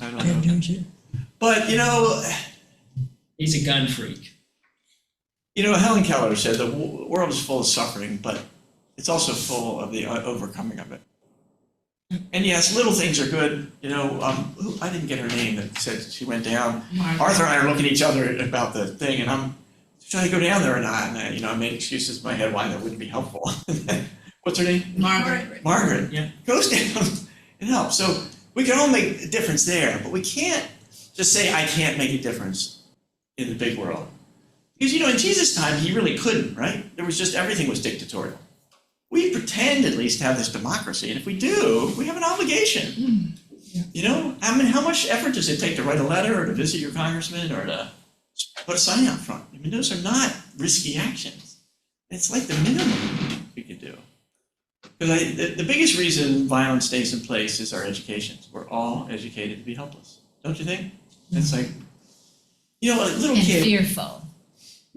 I don't Ted know. Nugent. But He's a gun freak. Helen Keller said the world is full of suffering, but it's also full of the overcoming of it. And yes, little things are good. I didn't get her name that said she went down. Margaret. Arthur and I are looking at each other about the thing, and I'm trying to go down there or not. And I made excuses in my head why that wouldn't be helpful. What's her name? Margaret. Margaret. Yeah. Goes down and helps. So we can all make a difference there, but we can't just say I can't make a difference in the big world. Because in Jesus' time he really couldn't, right? There was just everything was dictatorial. We pretend at least to have this democracy, and if we do, we have an obligation. How much effort does it take to write a letter or to visit your congressman or to put a sign out front? Those are not risky actions. It's like the minimum we could do. Because the biggest reason violence stays in place is our education. We're all educated to be helpless, don't you think? It's like, a little And kid. fearful.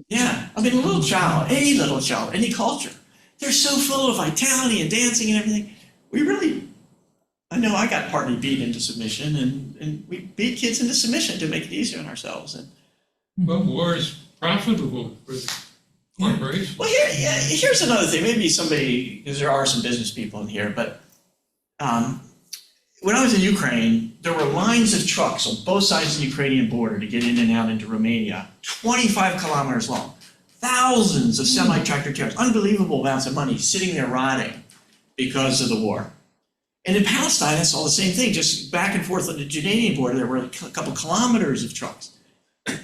Yeah, a little child, any little child, any culture. They're so full of vitality and dancing and everything. I know I got partly beat into submission, and we beat kids into submission to make it easier on ourselves. But war is profitable for the corporation. Well, here's another thing. Maybe somebody, because there are some business people in here, but when I was in Ukraine, there were lines of trucks on both sides of the Ukrainian border to get in and out into Romania, 25 kilometers long. Thousands of semi-tractor trailers, unbelievable amounts of money sitting there rotting because of the war. And in Palestine, I saw the same thing, just back and forth on the Jordanian border, there were a couple kilometers of trucks.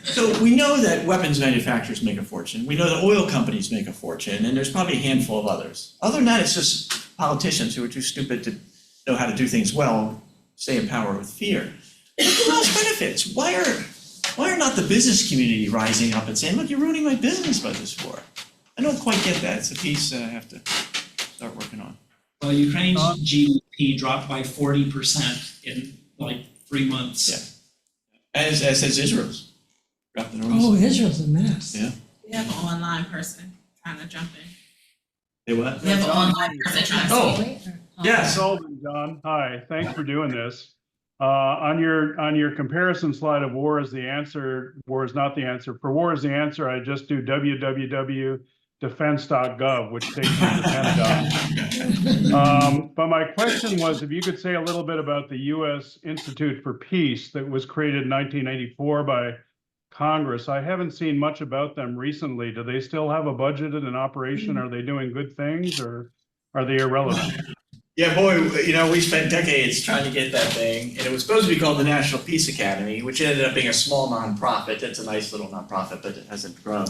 So we know that weapons manufacturers make a fortune. We know that oil companies make a fortune, and there's probably a handful of others. Other than that, it's just politicians who are too stupid to know how to do things well, stay in power with fear. But who else benefits? Why are not the business community rising up and saying, look, you're ruining my business by this war? I don't quite get that. It's a piece I have to start working on. Well, Ukraine's GDP dropped by 40% in 3 months. Yeah. As has Israel's. Dropped enormously. Oh, Israel's a mess. Yeah. We have an online person trying to jump in. They what? We have an online person trying to. Oh. Wait, Yes. Sullivan, John. Hi, thanks for doing this. On your comparison slide of war is the answer, war is not the answer. For war is the answer, I just do www.defense.gov, which takes me to the Pentagon. But my question was, if you could say a little bit about the U.S. Institute for Peace that was created in 1984 by Congress. I haven't seen much about them recently. Do they still have a budget and an operation? Are they doing good things, or are they irrelevant? Yeah, boy, we spent decades trying to get that thing, and it was supposed to be called the National Peace Academy, which ended up being a small nonprofit. It's a nice little nonprofit, but it hasn't grown.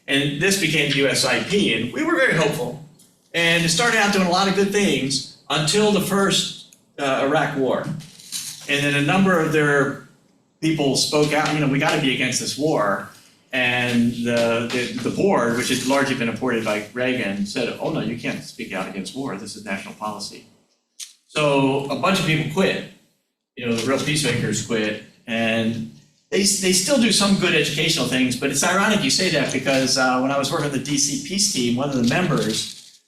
And this became the USIP, and we were very hopeful. And it started out doing a lot of good things until the first Iraq War. And then a number of their people spoke out, we got to be against this war. And the board, which had largely been appointed by Reagan, said, oh no, you can't speak out against war. This is national policy. So a bunch of people quit. The real peacemakers quit. And they still do some good educational things, but it's ironic you say that because when I was working with the DC Peace Team, one of the members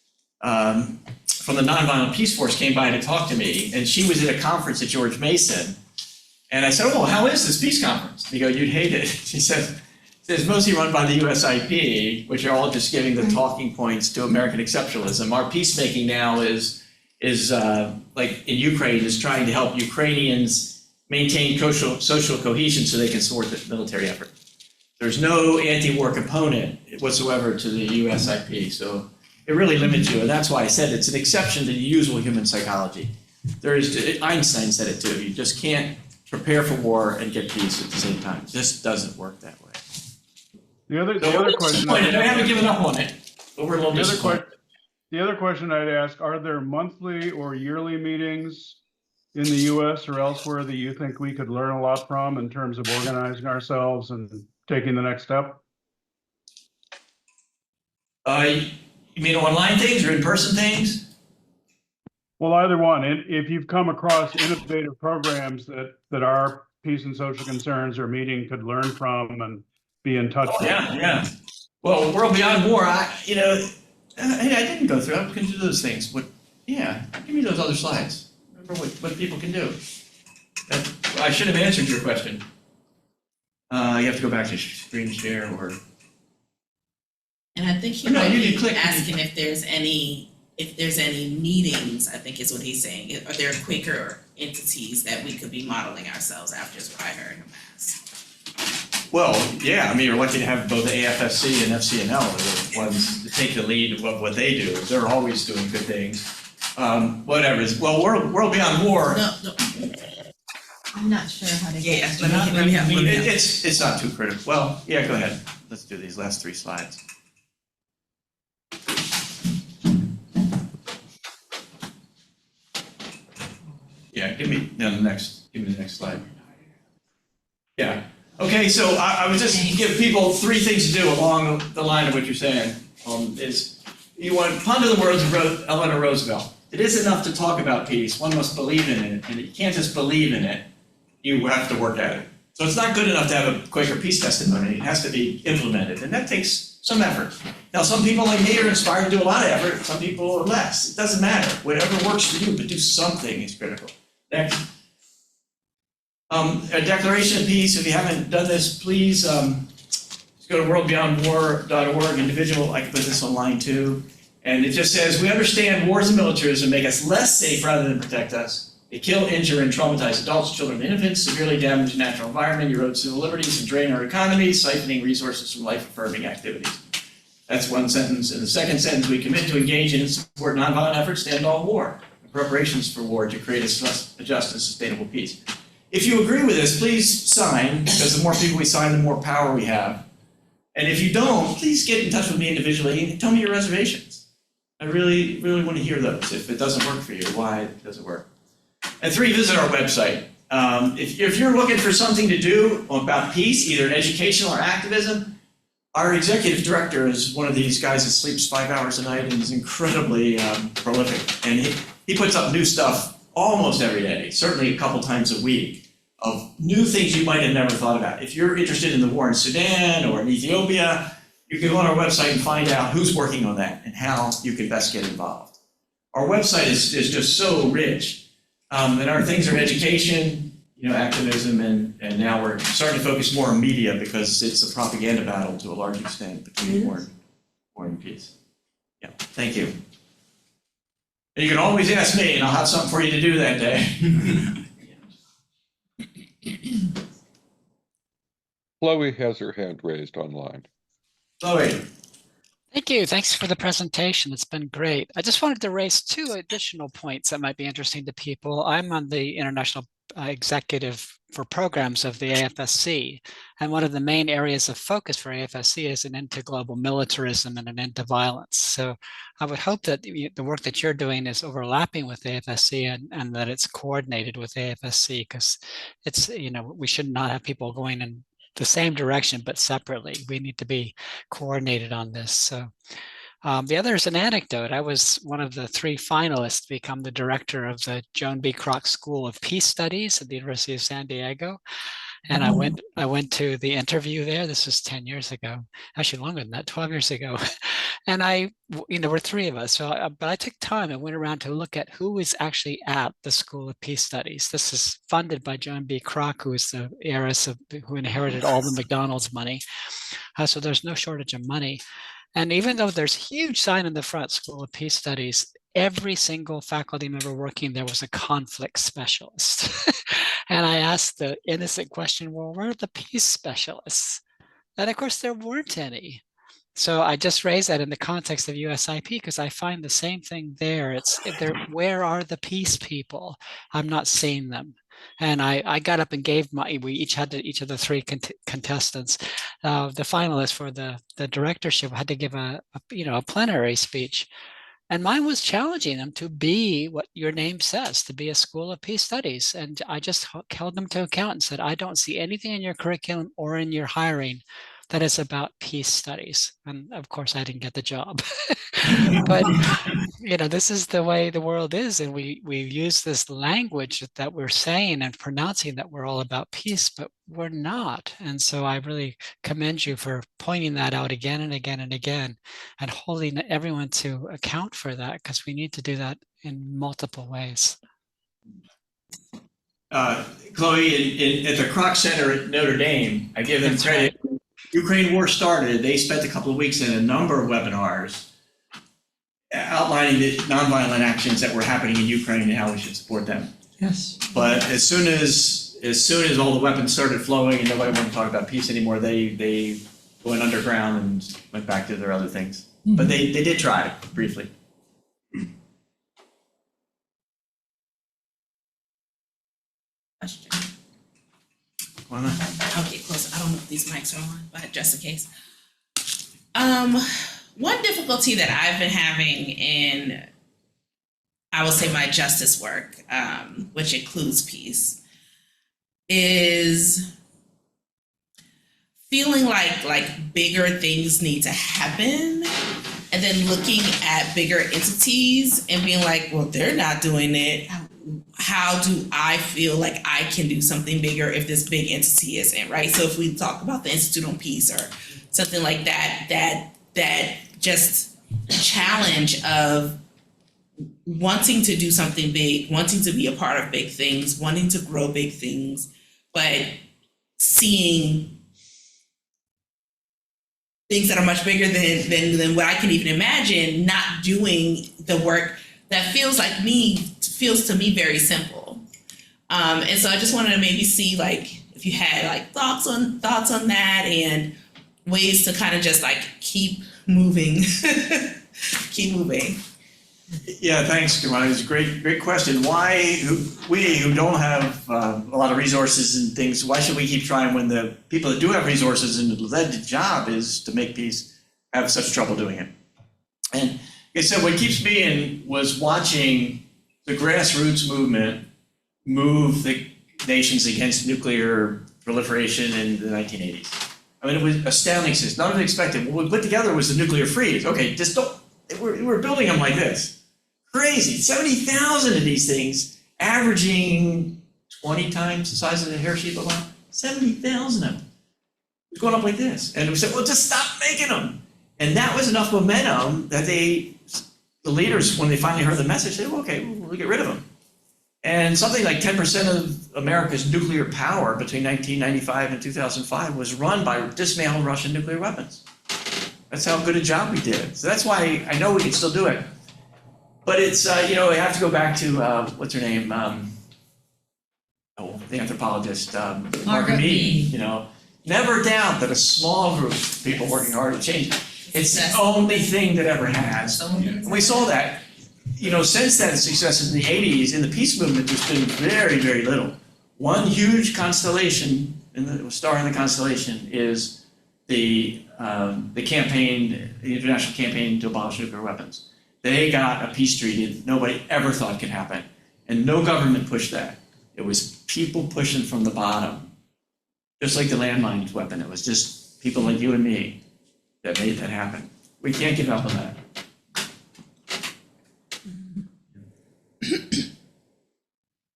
from the Nonviolent Peace Force came by to talk to me, and she was at a conference at George Mason. And I said, oh, how is this peace conference? And he goes, you'd hate it. She said, it's mostly run by the USIP, which are all just giving the talking points to American exceptionalism. Our peacemaking now is like in Ukraine, is trying to help Ukrainians maintain social cohesion so they can support the military effort. There's no anti-war component whatsoever to the USIP, so it really limits you, and that's why I said it's an exception to the usual human psychology. Einstein said it too. You just can't prepare for war and get peace at the same time. It just doesn't work that way. The other question. We haven't given up on it, but we're a little disappointed. The other question I'd ask, are there monthly or yearly meetings in the US or elsewhere that you think we could learn a lot from in terms of organizing ourselves and taking the next step? You mean online things or in-person things? Well, either one. If you've come across innovative programs that our Peace and Social Concerns or meeting could learn from and be in touch with. Yeah. Well, World Beyond War, I didn't go through. I couldn't do those things. But yeah, give me those other slides. Remember what people can do. I should have answered your question. You have to go back to screen share or. And I think he No, might you be can click. asking if there's any if there's any meetings, I think is what he's saying. Are there Quaker entities that we could be modeling ourselves after, is what I heard him ask. Well, yeah, I mean, you're lucky to have both AFSC and FCNL, are the ones that take the lead of what they do. They're always doing good things. Whatever, well, World Beyond War, No, I'm not sure how to yeah, get. let me have. it's not too critical. Well, yeah, go ahead. Let's do these last 3 slides. Yeah, give me the next slide. Yeah, okay, so I would just give people 3 things to do along the line of what you're saying. Is you want to ponder the words of Eleanor Roosevelt. It isn't enough to talk about peace, one must believe in it, and you can't just believe in it, you have to work at it. So it's not good enough to have a Quaker peace testimony, it has to be implemented, and that takes some effort. Now, some people like me are inspired to do a lot of effort, some people are less. It doesn't matter, whatever works for you, but do something is critical. Next. A declaration of peace, if you haven't done this, please just go to worldbeyondwar.org, individual, I can put this online too. And it just says, we understand wars and militarism make us less safe rather than protect us. They kill, injure, and traumatize adults, children, and infants, severely damage the natural environment, erode civil liberties, and drain our economies, siphoning resources from life-affirming activities. That's one sentence. In the second sentence, we commit to engage in and support nonviolent efforts to end all war, and preparations for war to create a just and sustainable peace. If you agree with this, please sign, because the more people we sign, the more power we have. And if you don't, please get in touch with me individually and tell me your reservations. I really, really want to hear those. If it doesn't work for you, why it doesn't work. And 3, visit our website. If you're looking for something to do about peace, either educational or activism, our executive director is one of these guys that sleeps 5 hours a night and is incredibly prolific. And he puts up new stuff almost every day, certainly a couple times a week, of new things you might have never thought about. If you're interested in the war in Sudan or in Ethiopia, you can go on our website and find out who's working on that and how you can best get involved. Our website is just so rich. And our things are education, activism, and now we're starting to focus more on media because it's a propaganda battle to a large extent between war and peace. Yeah, thank you. And you can always ask me, and I'll have something for you to do that day. Chloe has her hand raised online. Chloe. Thank you. Thanks for the presentation. It's been great. I just wanted to raise 2 additional points that might be interesting to people. I'm on the International Executive for Programs of the AFSC, and one of the main areas of focus for AFSC is an end to global militarism and an end to violence. So I would hope that the work that you're doing is overlapping with AFSC and that it's coordinated with AFSC, because it's, we should not have people going in the same direction, but separately. We need to be coordinated on this. So the other is an anecdote. I was one of the 3 finalists to become the director of the Joan B. Kroc School of Peace Studies at the University of San Diego. And I went to the interview there. This was 10 years ago, actually longer than that, 12 years ago. And we're 3 of us. But I took time and went around to look at who is actually at the School of Peace Studies. This is funded by Joan B. Kroc, who is the heiress who inherited all the McDonald's money. So there's no shortage of money. And even though there's a huge sign in the front, School of Peace Studies, every single faculty member working there was a conflict specialist. And I asked the innocent question, well, where are the peace specialists? And of course, there weren't any. So I just raised that in the context of USIP because I find the same thing there. Where are the peace people? I'm not seeing them. And I got up and gave we each of the 3 contestants, the finalists for the directorship had to give a plenary speech. And mine was challenging them to be what your name says, to be a School of Peace Studies. And I just held them to account and said, I don't see anything in your curriculum or in your hiring that is about peace studies. And of course, I didn't get the job. But, this is the way the world is. And we use this language that we're saying and pronouncing that we're all about peace, but we're not. And so I really commend you for pointing that out again and again and again and holding everyone to account for that, because we need to do that in multiple ways. Chloe, at the Kroc Center at Notre Dame, I give them That's credit. right. Ukraine war started, they spent a couple of weeks in a number of webinars outlining the nonviolent actions that were happening in Ukraine and how we should support them. Yes. But as soon as all the weapons started flowing and nobody wanted to talk about peace anymore, they went underground and went back to their other things. But they did try briefly. Question. Why not? I'll get closer. I don't know if these mics are on, but just in case. One difficulty that I've been having in, I will say, my justice work, which includes peace, is feeling like bigger things need to happen, and then looking at bigger entities and being like, well, they're not doing it. How do I feel like I can do something bigger if this big entity isn't, right? So if we talk about the Institute on Peace or something like that just challenge of wanting to do something big, wanting to be a part of big things, wanting to grow big things, but seeing things that are much bigger than what I can even imagine, not doing the work that feels to me very simple. And so I just wanted to maybe see like if you had like thoughts on that and ways to kind of just like keep moving. Yeah, thanks, Kimani. It's a great question. Why we who don't have a lot of resources and things, why should we keep trying when the people that do have resources and the job is to make peace have such trouble doing it? And like I said, what keeps me in was watching the grassroots movement move the nations against nuclear proliferation in the 1980s. I mean, it was astounding. None of it expected. What we put together was the nuclear freeze. Okay, just don't. We're building them like this. Crazy. 70,000 of these things, averaging 20 times the size of the Hiroshima bomb. 70,000 of them. It's going up like this. And we said, well, just stop making them. And that was enough momentum that the leaders, when they finally heard the message, said, well, okay, we'll get rid of them. And something like 10% of America's nuclear power between 1995 and 2005 was run by dismantled Russian nuclear weapons. That's how good a job we did. So that's why I know we can still do it. But it's, we have to go back to, what's her name? The anthropologist, Margaret Mead. Never doubt that a small group of people working hard to change it. It's the only thing that ever has. And we saw that. Since that success in the 80s, in the peace movement, there's been very, very little. One huge constellation, star in the constellation, is the campaign, the international campaign to abolish nuclear weapons. They got a peace treaty that nobody ever thought could happen. And no government pushed that. It was people pushing from the bottom. Just like the landmine weapon, it was just people like you and me that made that happen. We can't give up on that.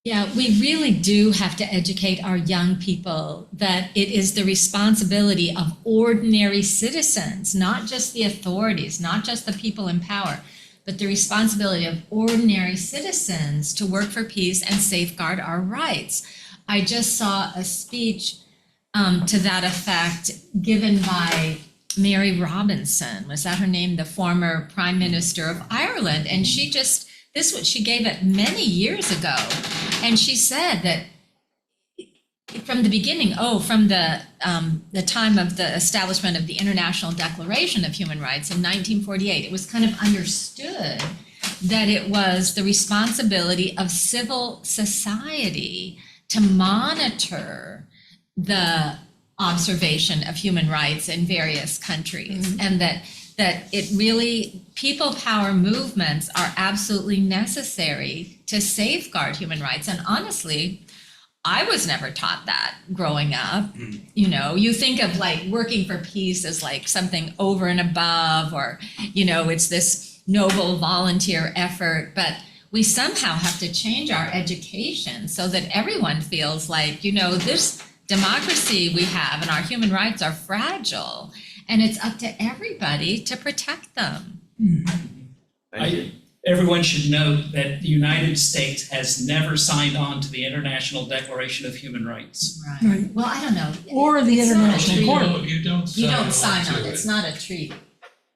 Yeah, we really do have to educate our young people that it is the responsibility of ordinary citizens, not just the authorities, not just the people in power, but the responsibility of ordinary citizens to work for peace and safeguard our rights. I just saw a speech to that effect given by Mary Robinson, was that her name? The former Prime Minister of Ireland. And she gave it many years ago. And she said that from the beginning, from the time of the establishment of the International Declaration of Human Rights in 1948, it was kind of understood that it was the responsibility of civil society to monitor the observation of human rights in various countries, and that it really, people power movements are absolutely necessary to safeguard human rights. And honestly, I was never taught that growing up. You think of like working for peace as like something over and above, or, it's this noble volunteer effort, but we somehow have to change our education so that everyone feels like, this democracy we have and our human rights are fragile, and it's up to everybody to protect them. Thank you. Everyone should note that the United States has never signed on to the International Declaration of Human Rights. Right. Well, I don't know. Or the It's not a International treaty. Court. No, you don't You don't sign to on, it. it's not a treaty.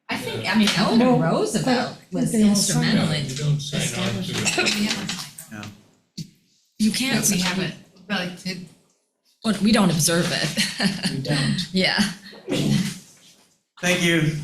I think, I mean, Eleanor Well, Roosevelt was they all signed instrumental Yeah, in you don't sign on to it. You can't. We have it, but it, Well, we don't observe it. We don't. Yeah. Thank you.